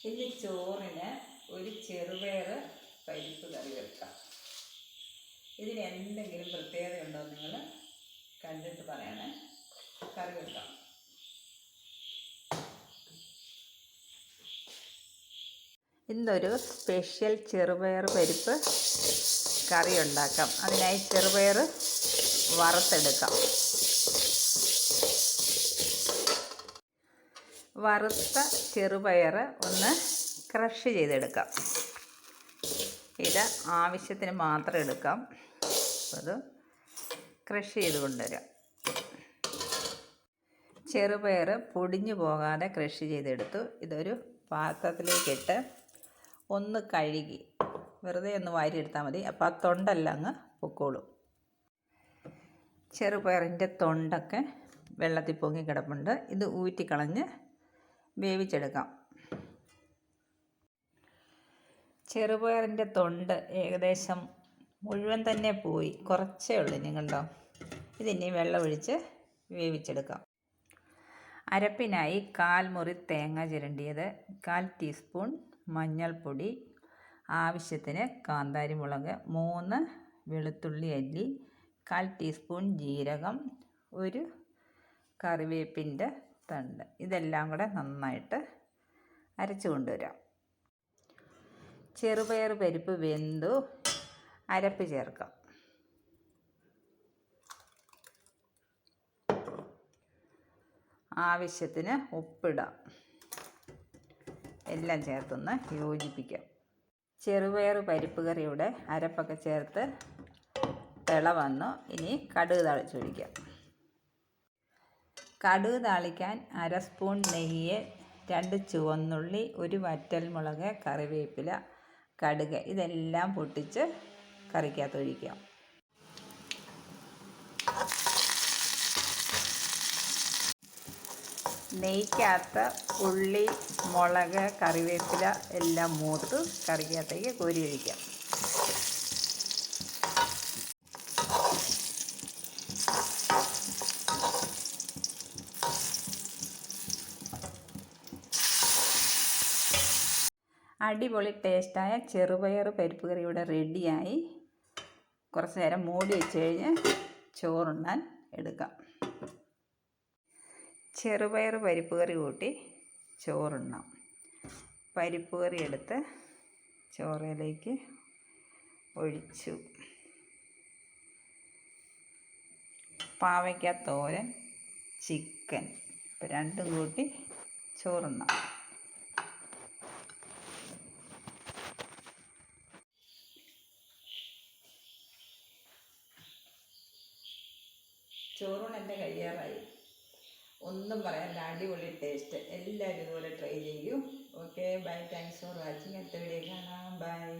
ഇനി ചോറിന് ഒരു ചെറുപയർ പരിപ്പ് കറി വെക്കാം. ഇതിന് എന്തെങ്കിലും പ്രത്യേകതയുണ്ടോ നിങ്ങൾ കണ്ടിട്ട് പറയണേ. കറി വെക്കാം. ഇന്നൊരു സ്പെഷ്യൽ ചെറുപയർ പരിപ്പ് കറി ഉണ്ടാക്കാം. അതിനായി ചെറുപയർ വറുത്തെടുക്കാം. വറുത്ത ചെറുപയർ ഒന്ന് ക്രഷ് ചെയ്തെടുക്കാം. ഇത് ആവശ്യത്തിന് മാത്രം എടുക്കാം. അത് ക്രഷ് ചെയ്ത് കൊണ്ടുവരാം. ചെറുപയർ പൊടിഞ്ഞു പോകാതെ ക്രഷ് ചെയ്തെടുത്തു. ഇതൊരു പാത്രത്തിലേക്കിട്ട് ഒന്ന് കഴുകി വെറുതെ ഒന്ന് വാരിയെടുത്താൽ മതി. അപ്പോൾ ആ തൊണ്ടെല്ലാം അങ്ങ് പൊക്കോളും. ചെറുപയറിൻ്റെ തൊണ്ടൊക്കെ വെള്ളത്തിൽ പൊങ്ങി കിടപ്പുണ്ട്. ഇത് ഊറ്റിക്കളഞ്ഞ് വേവിച്ചെടുക്കാം. ചെറുപയറിൻ്റെ തൊണ്ട് ഏകദേശം മുഴുവൻ തന്നെ പോയി, കുറച്ചേ ഉള്ളൂ. നിങ്ങളുണ്ടോ? ഇതിനി വെള്ളമൊഴിച്ച് വേവിച്ചെടുക്കാം. അരപ്പിനായി 1/4 മുറി തേങ്ങ ചിരണ്ടിയത്, 1/4 ടീസ്പൂൺ മഞ്ഞൾപ്പൊടി, ആവശ്യത്തിന് കാന്താരി മുളക്, 3 വെളുത്തുള്ളി അല്ലി, 1/4 ടീസ്പൂൺ ജീരകം, 1 കറിവേപ്പിൻ്റെ തണ്ട്. ഇതെല്ലാം കൂടെ നന്നായിട്ട് അരച്ചു കൊണ്ടുവരാം. ചെറുപയർ പരിപ്പ് വെന്തു. അരപ്പ് ചേർക്കാം. ആവശ്യത്തിന് ഉപ്പിടാം. എല്ലാം ചേർത്തൊന്ന് യോജിപ്പിക്കാം. ചെറുപയർ പരിപ്പ് കറിയുടെ അരപ്പൊക്കെ ചേർത്ത് തിള വന്നു. ഇനി കടുക് താളിച്ചൊഴിക്കാം. കടുക് താളിക്കാൻ 1/2 സ്പൂൺ നെയ്യ്, 2 ചുവന്നുള്ളി, 1 വറ്റൽമുളക്, കറിവേപ്പില, കടുക് ഇതെല്ലാം പൊട്ടിച്ച് കറിക്കകത്തൊഴിക്കാം. നെയ്ക്കകത്ത് ഉള്ളി, മുളക്, കറിവേപ്പില എല്ലാം മൂത്ത് കറിക്കകത്തേക്ക് കോരി ഒഴിക്കാം. അടിപൊളി ടേസ്റ്റായ ചെറുപയർ പരിപ്പ് കറി ഇവിടെ റെഡിയായി. കുറച്ച് നേരം മൂടി വെച്ച് കഴിഞ്ഞ് ചോറുണ്ണാൻ എടുക്കാം. ചെറുപയർ പരിപ്പ് കറി കൂട്ടി ചോറുണ്ണാം. പരിപ്പ് കറി എടുത്ത് ചോറിലേക്ക് ഒഴിച്ചു. പാവയ്ക്ക തോരൻ, ചിക്കൻ, രണ്ടും കൂട്ടി ചോറുണ്ണാം. ചോറൂണെൻ്റെ കഴിയാറായി. ഒന്നും പറയാനില്ല, അടിപൊളി ടേസ്റ്റ്. എല്ലാവരും ഇതുപോലെ ട്രൈ ചെയ്യൂ. Okay, bye. Thanks for watching. അടുത്ത വീഡിയോ കാണാം. ബൈ.